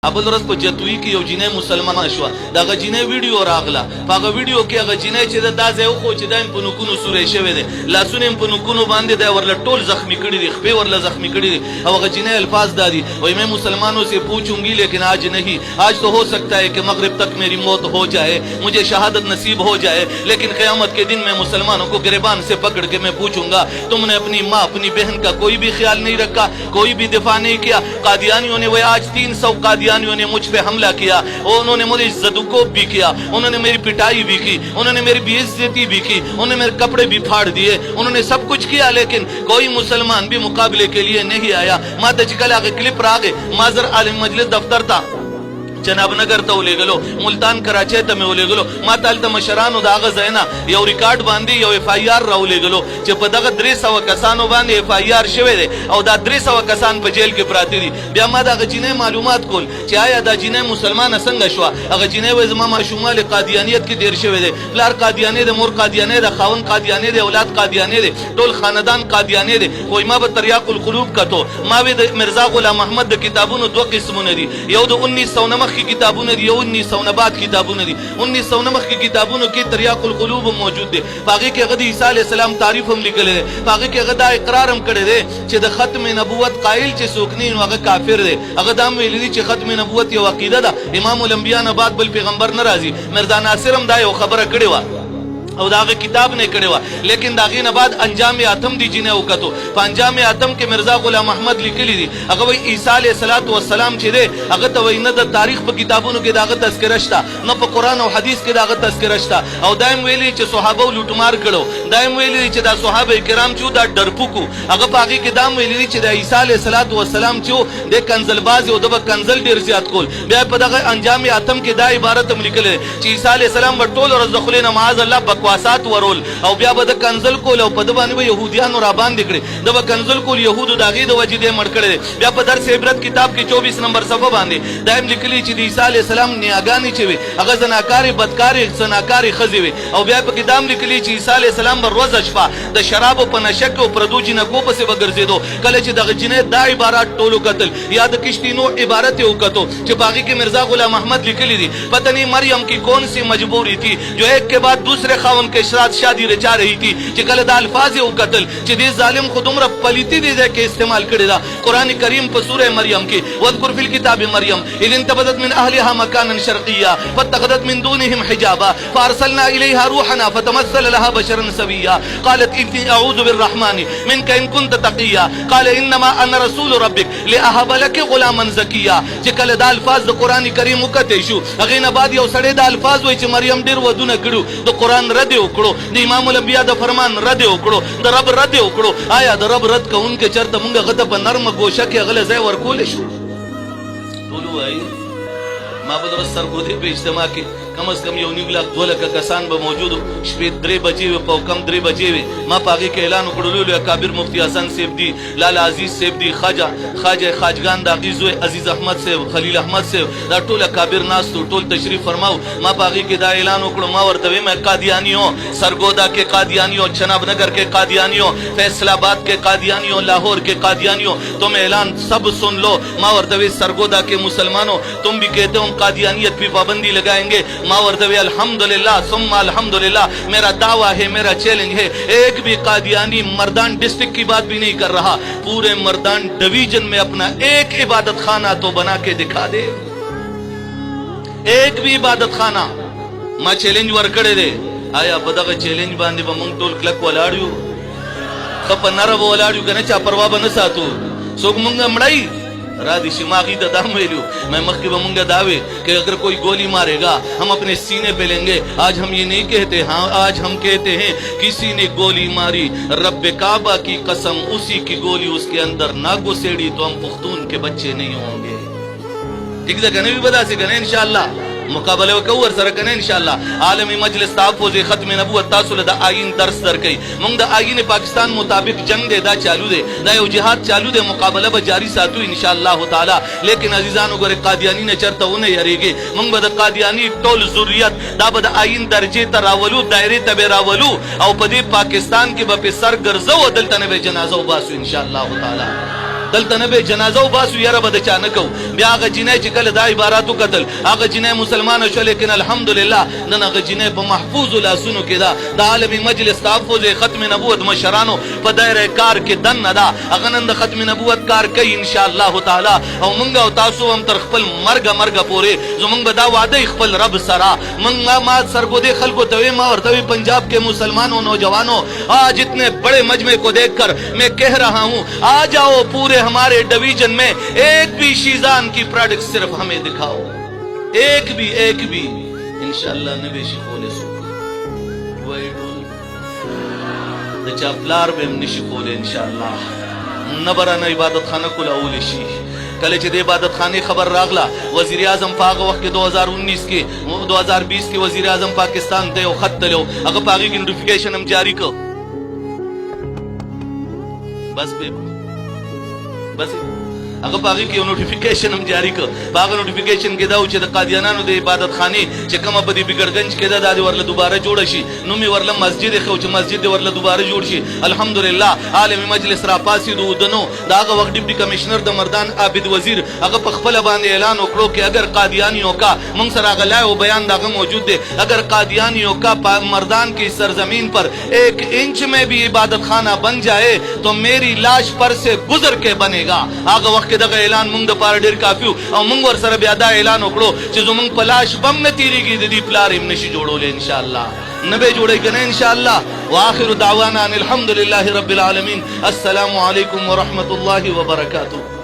ابل ورځ په جتوی کې یو جنې مسلمانه شو دغه جنې ویډیو راغله هغه ویډیو کې هغه جنې چې دا ځای خو چې دایم په نکونو سورې شوی دی لاسونه په نکونو باندې دا ورله ټول زخمی کړي دي خپې ورله زخمی کړي دي او هغه جنې الفاظ دادي وای میں مسلمانوں سے پوچھوں گی لیکن آج نہیں آج تو ہو سکتا ہے کہ مغرب تک میری موت ہو جائے مجھے شہادت نصیب ہو جائے لیکن قیامت کے دن میں مسلمانوں کو گریبان سے پکڑ کے میں پوچھوں گا تم نے اپنی ماں اپنی بہن کا کوئی بھی خیال نہیں رکھا کوئی بھی دفاع نہیں کیا قادیانیوں نے وہ آج 300 قادیانیوں نے مجھ پہ حملہ کیا اور انہوں نے مجھے زدوکوب بھی کیا انہوں نے میری پٹائی بھی کی انہوں نے میری بے عزتی بھی کی انہوں نے میرے کپڑے بھی پھاڑ دیے انہوں نے سب کچھ کیا لیکن کوئی مسلمان بھی مقابلے کے لیے نہیں آیا ما تجکل آگے کلپ راگے مازر عالم مجلس دفتر تھا جناب نگر ته ولېګلو ملتان کراچۍ ته مې ولېګلو ما ته هلته مشرانو د هغه ځای نه یو ریکارډ باندې یو اف آی آر راولېګلو چې په دغه 300 کسانو باندې اف آی آر شوی دی او دا 300 کسان په جیل کې پراته دي بیا ما د هغه جینۍ معلومات کول چې آیا دا جینۍ مسلمانه څنګه شوه هغه جینۍ وایي زما ماشومان له قادیانیت کې تېر شوی دی پلار قادیانی دی مور قادیانی ده خاوند قادیانی دی اولاد قادیانی دی ټول خاندان قادیانی دی وایي ما به تریاق القلوب کتو ما وی د مرزا غلام محمد د کتابونو 2 قسمونه دي یو د 1909 کی کتابونه دي 1900 بعد کتابونه دي 1909 کی کتابونو کې تریاق القلوب موجود دي پاګه کې غدي عیسی علی السلام تعریف هم لیکل دي پاګه کې غدا اقرار هم کړی دی چې د ختم نبوت قائل چې سوکنین هغه کافر دی هغه دا ویل دي چې ختم نبوت یو عقیده ده امام الانبیاء نه بعد بل پیغمبر ناراضي مرزا ناصر هم دا یو خبره کړې و او داغه کتاب نه کړي وا لیکن داغه نه بعد انجام اتم دی جنې وکړو په انجام اتم کې مرزا غلام احمد لیکلی دي هغه وی عیسی علیه السلام چې دی هغه ته وینه د تاریخ په کتابونو کې داغه تذکرہ شته نو په قران او حدیث کې داغه تذکرہ شته او دایم ویلي چې صحابه لوټمار کړو دایم ویلي چې دا صحابه کرام چې دا ډرپوکو هغه پاګه کې دام ویلي چې د عیسی علیه السلام چې د کنزل باز او د کنزل ډیر زیات کول بیا په دغه انجام اتم کې دا عبارت هم لیکل چې عیسی علیه السلام په ټول ورځ خلینو معاذ الله واسات ورول او بیا به د کنزل کول او په د باندې يهوديانو را باندې کړي د کنزل کول يهودو داغي د وجې مړ کړي بیا په درس عبرت کتاب کې 24 نمبر صفحه باندې دایم لیکلي چې د عیسی علی السلام نیاګانی چې وي هغه زناکاری بدکاری زناکاری خزي وي او بیا په کتاب لیکلي چې عیسی علی السلام بر روز شپه د شراب په نشک او پردو جنہ کو پسې وګرځیدو کله چې دغه جنې دا عبارت ټولو قتل یاد کشتینو عبارت وکړو چې باغی کې مرزا غلام احمد لیکلي دي پتہ نہیں مریم کی کون سی مجبوری تھی جو ایک کے بعد دوسرے خاون کے شادی رچا رہی تھی چې کله د الفاظ او قتل چې دې ظالم خودمره پلیتی دي کې استعمال کړی دا قران کریم په سوره مریم کې واذکر فی الكتاب مریم اذ انتبذت من اهلها مكانا شرقيا فاتخذت من دونهم حجابا فارسلنا اليها روحنا فتمثل لها بشرا سويا قالت اني اعوذ بالرحمن منك ان كنت تقيا قال انما انا رسول ربك لاهب لك غلاما زكيا چې کله د الفاظ د قران کریم وکته شو هغه نه بعد یو سړی د الفاظ وای چې مریم ډیر ودونه کړو د قران رد وکړو د امام الانبیاء د فرمان رد وکړو د رب رد وکړو آیا د رب رد کوونکې چرته مونږ غته په نرمه گوشه کې غله ځای ورکول شو ټول وای ما په درس سرګودي په اجتماع کې کم از کم یو نیو لاک 2 لک کسان به موجود شپې 3 بجې په کم 3 بجې ما پاګه کې اعلان وکړلو کابر مفتی حسن سیف دی لالا عزیز سیف دی خواجه خواجگان د عزیز عزیز احمد سیف خلیل احمد سیف دا ټول کابر ناس ټول تشریف فرماو ما پاګه کې دا اعلان وکړو ما ورته مې قادیانیو سرګودا کې قادیانیو چناب نگر کې قادیانیو فیصل آباد کې قادیانیو لاہور کے قادیانیوں تم اعلان سب سن لو ما ورته سرگودا کے مسلمانوں تم بھی کہتے ہو قادیانیت پہ پابندی لگائیں گے ما ورته الحمدللہ ثم الحمدللہ میرا دعویٰ ہے میرا چیلنج ہے ایک بھی قادیانی مردان ڈسٹرکٹ کی بات بھی نہیں کر رہا پورے مردان ڈویژن میں اپنا ایک عبادت خانہ تو بنا کے دکھا دے ایک بھی عبادت خانہ ما چیلنج ورکڑے دے آیا بدغه چیلنج باندې به مونږ ټول کلک ولاړیو خپ نره ولاړیو کنه چا پروا به نه ساتو څوک مونږ مړای رادی شماغی دا دام ویلو میں مخی بمونگا دعوے کہ اگر کوئی گولی مارے گا ہم اپنے سینے پہ لیں گے آج ہم یہ نہیں کہتے ہاں آج ہم کہتے ہیں کسی نے گولی ماری رب کعبہ کی قسم اسی کی گولی اس کے اندر نہ گسیڑی تو ہم پختون کے بچے نہیں ہوں گے ٹھیک ہے کہنے بھی بدا سے کہنے انشاءاللہ مقابلے وکور سره کنه ان شاء الله عالمی مجلس تحفظ ختم نبوت تاسو له د آئین درس درکې موږ د آئین پاکستان مطابق جنگ دی دا چالو دی دا یو جهاد چالو دی مقابله به جاری ساتو ان شاء الله تعالی لیکن عزیزانو ګره قادیانی نه چرته ونه یریږي موږ به د قادیانی ټول ذریات دا به د آئین درجه ته راولو دایره ته راولو او په دې پاکستان کې به په سر ګرځو دلته نه به جنازه وباسو ان شاء الله تعالی دلته نه به جنازه وباسو یاره به د چا نه کوو. بیا هغه جنۍ چې کله دا عبارات وکتل هغه جنۍ مسلمانه شوه، لیکن الحمدلله نن هغه جنۍ په محفوظو لاسونو کې ده. د عالمي مجلس تحفظ ختم نبوت مشرانو په دایره کار کې دننه ده. هغه نن د ختم نبوت کار کوي انشاءالله تعالی، او موږ او تاسو هم تر خپل مرګه پورې زمونږ به دا وعده خپل رب سره موږ ما سرګودې خلکو ته ما ورته पंजाब के मुसलमानों नौजवानों आज इतने बड़े मजमे को देखकर मैं कह रहा हूं आ जाओ पूरे हमारे डिवीजन में एक भी शीजान की प्रोडक्ट सिर्फ हमें दिखाओ, एक भी इंशाअल्लाह नबी शिकोले सो वैडुल द चापलार में निशिकोले इंशाअल्लाह नबरा न इबादत खाना कुल अउल शी कल चे इबादत खाने खबर रागला वजीर आजम पाग वक्त के 2019 के 2020 के वजीर आजम पाकिस्तान थे खत लो अगर पागी की नोटिफिकेशन हम जारी को बस अगर पागी की नोटिफिकेशन हम जारी को पाग नोटिफिकेशन के दाऊ चे कादियानानो दे इबादत खाने चे कम बदी बिगड़गंज के दादी वरला दोबारा जोड़ शी नुमी वरला मस्जिद खौच मस्जिद वरला दोबारा जोड़ शी अल्हम्दुलिल्लाह आलमी मजलिस रापासी दो दनो दाग वक्त डिप्टी कमिश्नर द मर्दान आबिद वजीर अगर पखफल बांधे ऐलान ओकड़ो कि अगर कादियानियों का मंगसर आगलाए वो बयान दाग मौजूद है अगर कादियानियों का मर्दान की सरजमीन पर 1 इंच में भी इबादत खाना बन जाए तो मेरी लाश पर से गुजर के बनेगा. आगे वक्त दगा ऐलान मुंग द पार ढेर काफी और मुंग वर सर ब्यादा ऐलान ओकड़ो जो मुंग पलाश बम न तीरी की दीदी प्लार इमनशी जोड़ो ले इंशाअल्लाह नबे जोड़े कने इंशाअल्लाह. व आखिर दावाना अनिल हम्दुलिल्लाहि रब्बिल आलमीन. अस्सलामु अलैकुम व रहमतुल्लाहि व बरकातुहू.